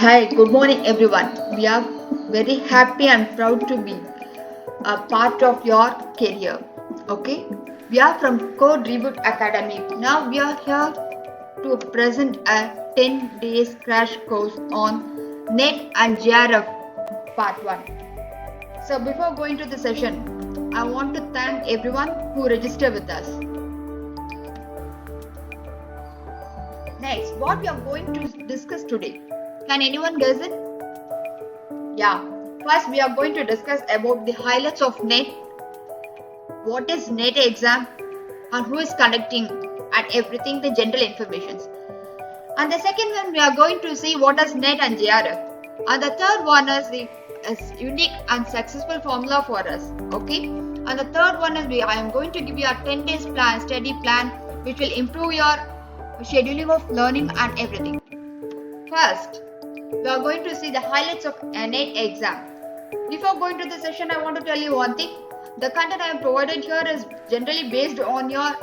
Hi, good morning everyone. We are very happy and proud to be a part of your career. Okay? We are from Code Reboot Academy. Now we are here to present a 10 days crash course on NET and JRF part 1. So before going to the session, I want to thank everyone who registered with us. Next, what we are going to discuss today. Can anyone guess it? Yeah. First, we are going to discuss about the highlights of NET, what is NET exam, and who is conducting, and everything, the general informations. And the second one, we are going to see what is NET and JRF. And the third one is the unique and successful formula for us. Okay. And the third one is I am going to give you a 10 days plan, study plan, which will improve your scheduling of learning and everything. First, we are going to see the highlights of NET exam. Before going to the session, I want to tell you one thing. The content I have provided here is generally based on your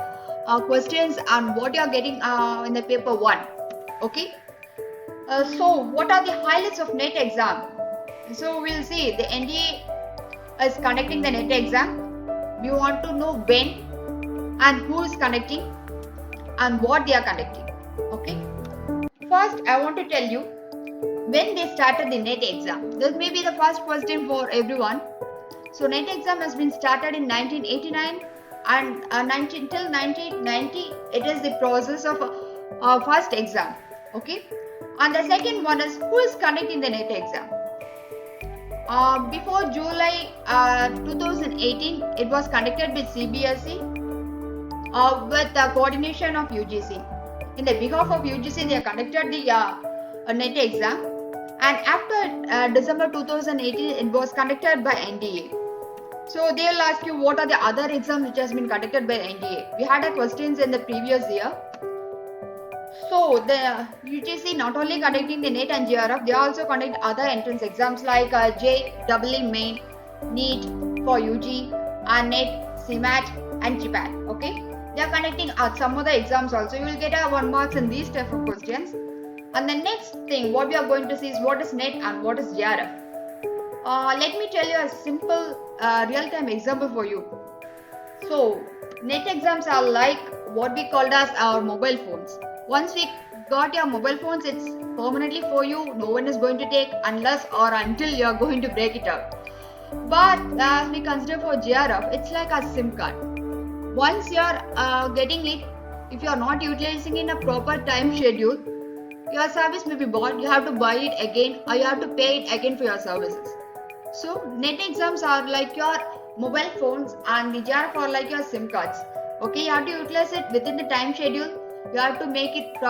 questions and what you are getting in the paper 1. Okay. So, what are the highlights of NET exam? So, we'll see the NDA is conducting the NET exam. We want to know when and who is conducting and what they are conducting. Okay. First, I want to tell you when they started the NET exam. This may be the first question for everyone. So NET exam has been started in 1989 and till 1990 it is the process of first exam. Okay. And the second one is who is conducting the NET exam. Before July 2018 it was conducted with CBSE with the coordination of UGC. In the behalf of UGC they conducted the NET exam. And after December 2018, it was conducted by NDA. So they will ask you what are the other exams which has been conducted by NDA. We had a questions in the previous year. So the UGC not only conducting the NET and JRF, they also conduct other entrance exams like JEE Main, NEET for UG, and NET, CMAT, and GPAT. Okay, they are conducting some other exams also. You will get 1 marks in these type of questions. And the next thing what we are going to see is what is NET and what is JRF. Let me tell you a simple real-time example for you. So NET exams are like what we called as our mobile phones. Once we got your mobile phones, it's permanently for you. No one is going to take unless or until you are going to break it out. But as we consider for JRF, it's like a SIM card. Once you are getting it, if you are not utilizing in a proper time schedule, your service may be bought, you have to buy it again or you have to pay it again for your services. So NET exams are like your mobile phones and the JRF are like your SIM cards. Okay, you have to utilize it within the time schedule. You have to make it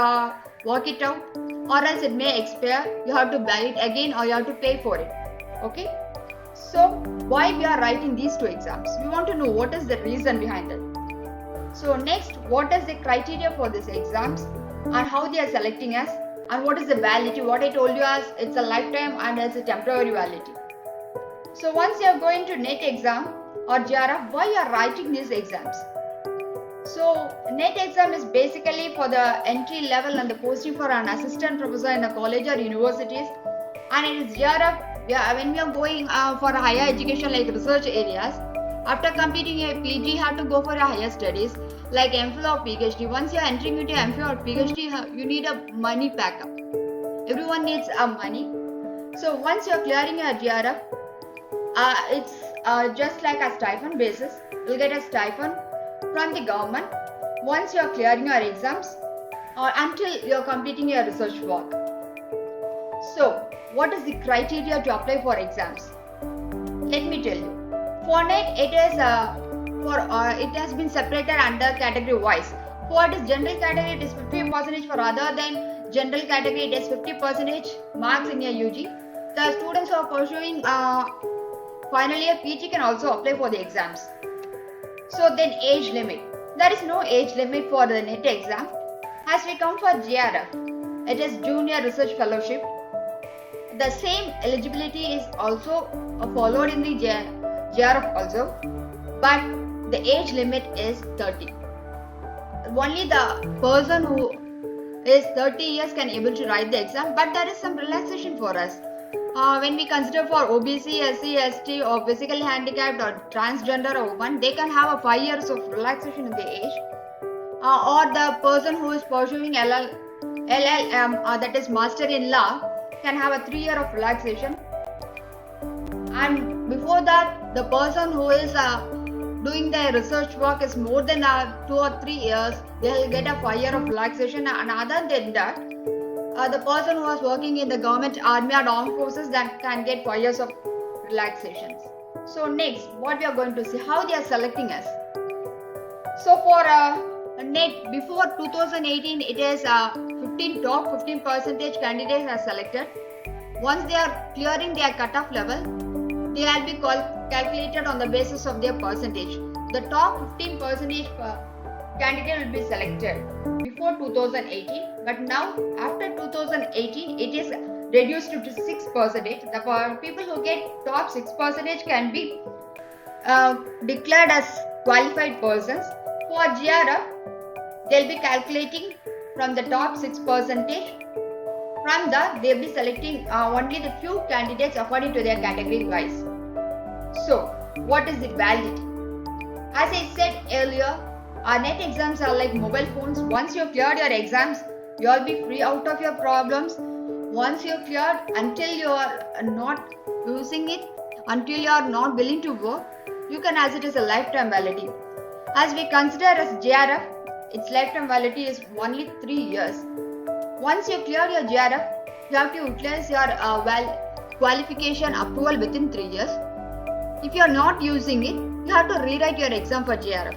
work it out, or else it may expire. You have to buy it again or you have to pay for it. Okay. So why we are writing these 2 exams? We want to know what is the reason behind it. So next, what is the criteria for these exams and how they are selecting us? And what is the validity? What I told you as it's a lifetime and it's a temporary validity. So once you are going to NET exam or JRF, why you are writing these exams? So NET exam is basically for the entry level and the posting for an assistant professor in a college or universities, and it is JRF when we are going for a higher education like research areas. After completing a PG, you have to go for a higher studies like MPhil or PhD. Once you are entering into MPhil or PhD, you need a money backup. Everyone needs money. So once you are clearing your JRF, it's just like a stipend basis. You'll get a stipend from the government once you are clearing your exams or until you are completing your research work. So what is the criteria to apply for exams? Let me tell you. For NET, it is it has been separated under category wise. For it is general category, it is 50%. For other than general category, it is 50% marks in your UG. The students who are pursuing final year PG can also apply for the exams. So then age limit. There is no age limit for the NET exam. As we come for JRF, it is Junior Research Fellowship. The same eligibility is also followed in the JRF also, but the age limit is 30. Only the person who is 30 years can able to write the exam, but there is some relaxation for us. When we consider for OBC, SC, ST or physically handicapped or transgender or woman, they can have a 5 years of relaxation in the age. Or the person who is pursuing LLM, that is Master in Law, can have a 3 year of relaxation. And before that, the person who is doing their research work is more than 2 or 3 years, they will get a 5 year of relaxation. And other than that, the person who was working in the government, army and armed forces, that can get 5 years of relaxations. So next, what we are going to see, how they are selecting us. So for NET, before 2018, it is top 15% candidates are selected. Once they are clearing their cutoff level, they will be calculated on the basis of their percentage. The top 15% candidate will be selected before 2018, but now after 2018 it is reduced to 6%. The people who get top 6% can be declared as qualified persons. For GRF, they will be calculating from the top 6%. From that, they will be selecting only the few candidates according to their category wise. So, what is the validity? As I said earlier, our NET exams are like mobile phones. Once you cleared your exams, you will be free out of your problems. Once you cleared, until you are not using it, until you are not willing to work, you can as it as a lifetime validity. As we consider as JRF, its lifetime validity is only 3 years. Once you clear your JRF, you have to utilize your qualification approval within 3 years. If you are not using it, you have to rewrite your exam for JRF.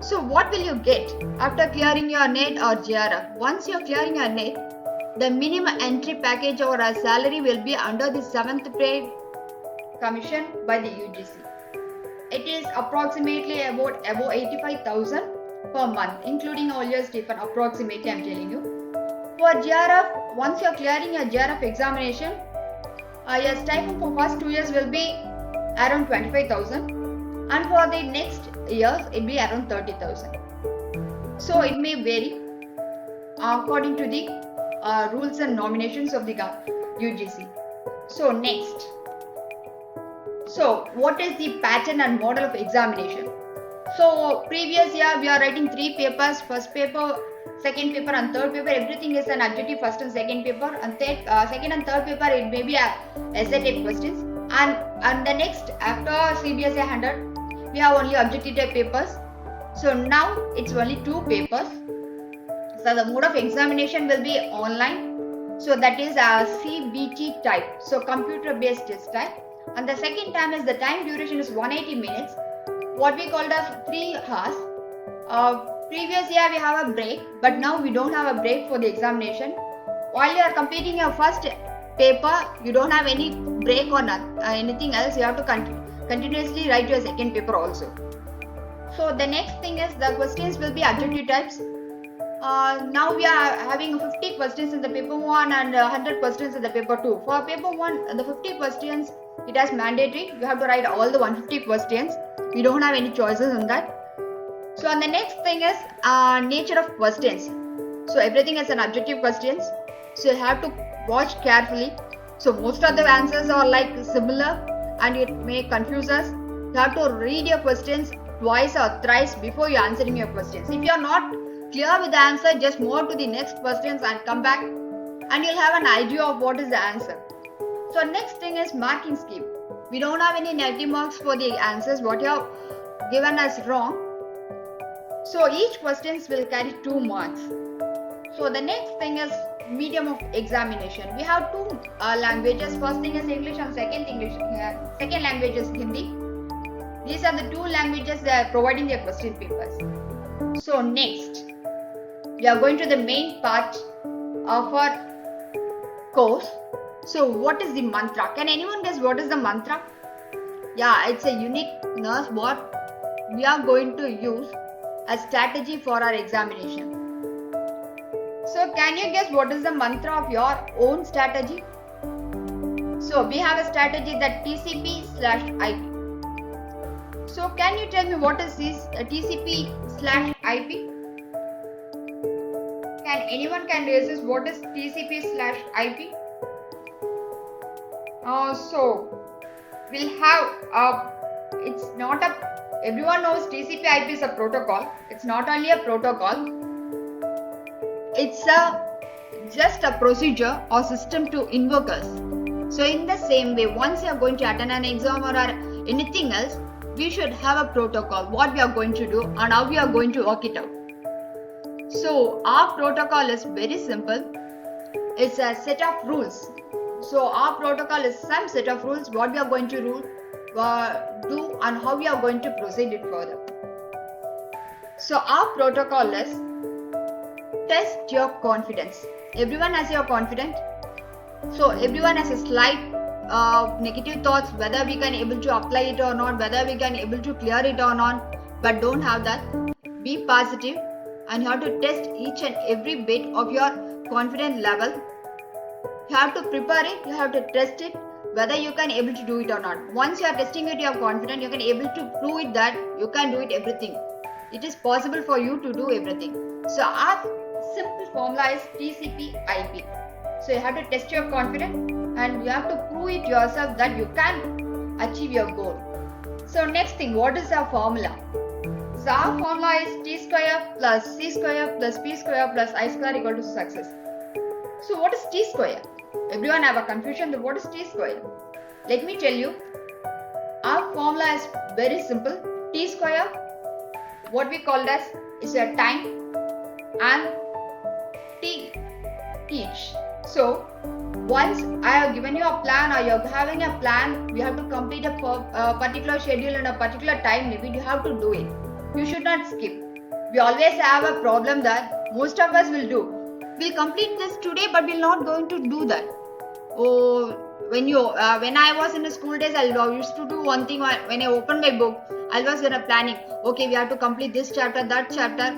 So what will you get after clearing your NET or JRF? Once you are clearing your NET, the minimum entry package or a salary will be under the 7th pay commission by the UGC. It is approximately above 85,000 per month, including all your stipend, approximately I am telling you. For JRF, once you are clearing your JRF examination, your stipend for first 2 years will be around 25,000, and for the next years it will be around 30,000. So it may vary according to the rules and nominations of the UGC. So next. So what is the pattern and model of examination? So previous year we are writing 3 papers, first paper, second paper and third paper. Everything is an objective first and second paper, and second and third paper it may be essay type questions, and the next after CBSE 100 we have only objective type papers. So now it's only 2 papers. So the mode of examination will be online, so that is CBT type, so computer based test type. And the second time is the time duration is 180 minutes, what we called as 3 hours. Previous year we have a break, but now we don't have a break for the examination. While you are completing your first paper, you don't have any break or anything else. You have to continuously write your second paper also. So the next thing is the questions will be objective types. Now we are having 50 questions in the paper 1 and 100 questions in the paper 2. For paper 1, the 50 questions, it is mandatory. You have to write all the 150 questions. We don't have any choices on that. So and the next thing is nature of questions. So everything is an objective questions. So you have to watch carefully. So most of the answers are like similar and it may confuse us. You have to read your questions twice or thrice before you answering your questions. If you are not clear with the answer, just move on to the next questions and come back and you'll have an idea of what is the answer. So next thing is marking scheme. We don't have any negative marks for the answers what you have given as wrong. So each questions will carry 2 marks. So the next thing is medium of examination. We have 2 languages. First thing is English and second language is Hindi. These are the 2 languages they are providing their question papers. So next, we are going to the main part of our course. So what is the mantra? Can anyone guess what is the mantra? Yeah, it's a uniqueness what we are going to use as strategy for our examination. So can you guess what is the mantra of your own strategy? So we have a strategy that TCP/IP. So can you tell me what is this TCP/IP? Can anyone resist what is TCP/IP? So we'll have it's not a, everyone knows TCP/IP is a protocol. It's not only a protocol, it's just a procedure or system to invoke us. So in the same way, once you are going to attend an exam or anything else, we should have a protocol, what we are going to do and how we are going to work it out. So our protocol is very simple. It's a set of rules. So our protocol is some set of rules, what we are going to do and how we are going to proceed it further. So our protocol is test your confidence. Everyone has your confidence. So everyone has a slight negative thoughts, whether we can able to apply it or not, whether we can able to clear it or not. But don't have that. Be positive and you have to test each and every bit of your confidence level. You have to prepare it, you have to test it, whether you can able to do it or not. Once you are testing it, you are confident, you can able to prove it that you can do it everything. It is possible for you to do everything. So our simple formula is TCP/IP. So you have to test your confidence and you have to prove it yourself that you can achieve your goal. So next thing, what is our formula? So our formula is T square plus C square plus P square plus I square equal to success. So what is T square? Everyone have a confusion that what is T square? Let me tell you. Our formula is very simple. T square, what we call as is a time, and T teach. So once I have given you a plan or you're having a plan, you have to complete a particular schedule and a particular time limit, you have to do it. You should not skip. We always have a problem that most of us will do. We'll complete this today, but we're not going to do that. Oh, when I was in the school days, I used to do one thing. When I opened my book, I was planning. Okay, we have to complete this chapter, that chapter.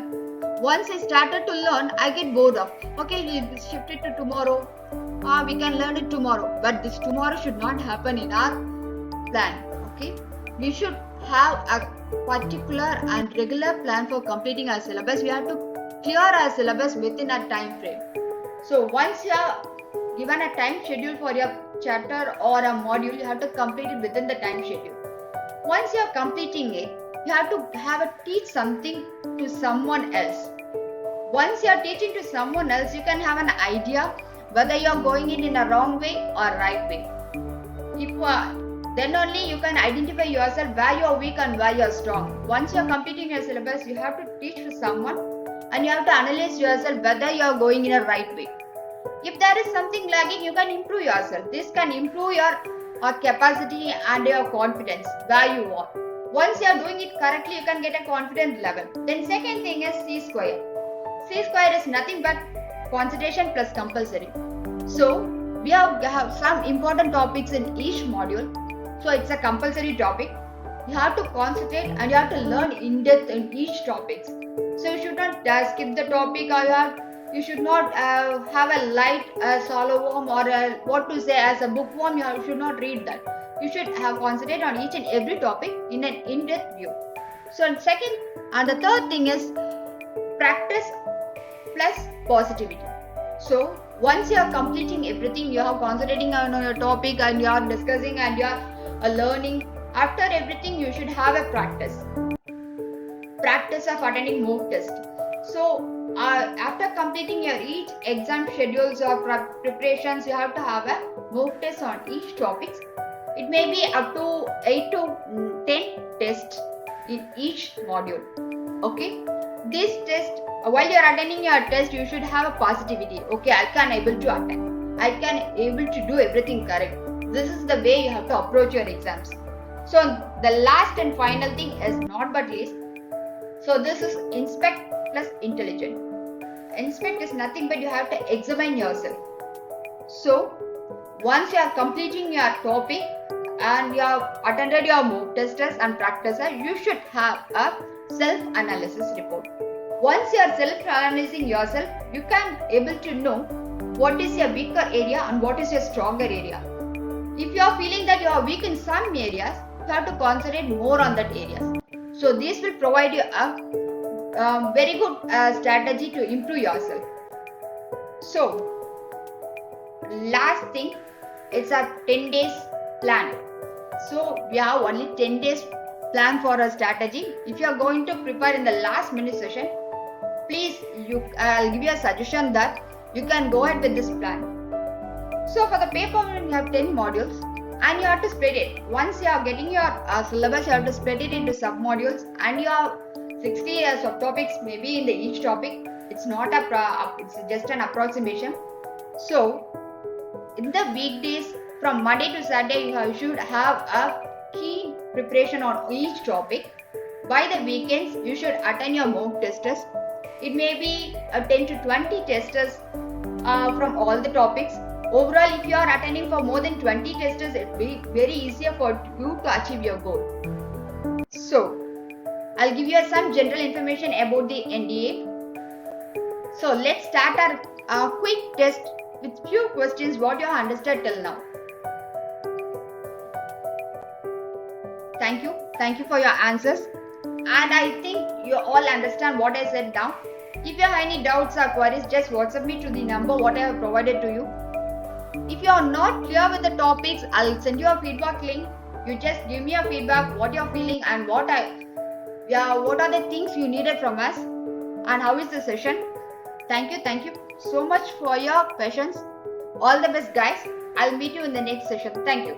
Once I started to learn, I get bored of. Okay, we'll shift it to tomorrow. We can learn it tomorrow. But this tomorrow should not happen in our plan. Okay, we should have a particular and regular plan for completing our syllabus. We have to clear our syllabus within a time frame. So once you are given a time schedule for your chapter or a module, you have to complete it within the time schedule. Once you are completing it, you have to teach something to someone else. Once you are teaching to someone else, you can have an idea whether you are going in a wrong way or right way. Then only you can identify yourself where you are weak and where you are strong. Once you are completing your syllabus, you have to teach to someone and you have to analyze yourself whether you are going in a right way. If there is something lagging, you can improve yourself. This can improve your capacity and your confidence where you are. Once you are doing it correctly, you can get a confidence level. Then second thing is C square. C square is nothing but concentration plus compulsory. So we have some important topics in each module. So it's a compulsory topic. You have to concentrate and you have to learn in depth in each topic. So you should not skip the topic or you should not have a light shallow worm or as a bookworm. You should not read that. You should have concentrate on each and every topic in an in-depth view. So second and the third thing is practice plus positivity. So once you are completing everything, you are concentrating on your topic and you are discussing and you are learning. After everything, you should have a practice of attending mock test. So after completing your each exam schedules or preparations, you have to have a mock test on each topic. It may be up to 8 to 10 tests in each module. Okay, this test, while you are attending your test, you should have a positivity. Okay, I can able to attend. I can able to do everything correct. This is the way you have to approach your exams. So the last and final thing is not but least. So this is inspect plus intelligent. Inspect is nothing but you have to examine yourself. So once you are completing your topic and you have attended your mock tests and practices, you should have a self-analysis report. Once you are self-analyzing yourself, you can able to know what is your weaker area and what is your stronger area. If you are feeling that you are weak in some areas, you have to concentrate more on that areas. So this will provide you a very good strategy to improve yourself. So, last thing, it's a 10 days plan. So we have only 10 days plan for a strategy. If you are going to prepare in the last minute session, please I'll give you a suggestion that you can go ahead with this plan. So for the paper you have 10 modules and you have to split it. Once you are getting your syllabus, you have to split it into sub modules, and you have 60 years of topics maybe in each topic. It's not it's just an approximation. So in the weekdays from Monday to Saturday, you should have a key preparation on each topic. By the weekends, you should attend your mock testers. It may be 10 to 20 testers from all the topics. Overall, if you are attending for more than 20 testers, it will be very easier for you to achieve your goal. So, I'll give you some general information about the NDA. So, let's start our quick test with few questions what you have understood till now. Thank you for your answers, and I think you all understand what I said now. If you have any doubts or queries, just WhatsApp me to the number what I have provided to you. If you are not clear with the topics, I'll send you a feedback link. You just give me a feedback what you are feeling and what are the things you needed from us and how is the session. Thank you so much for your patience. All the best, guys. I'll meet you in the next session. Thank you.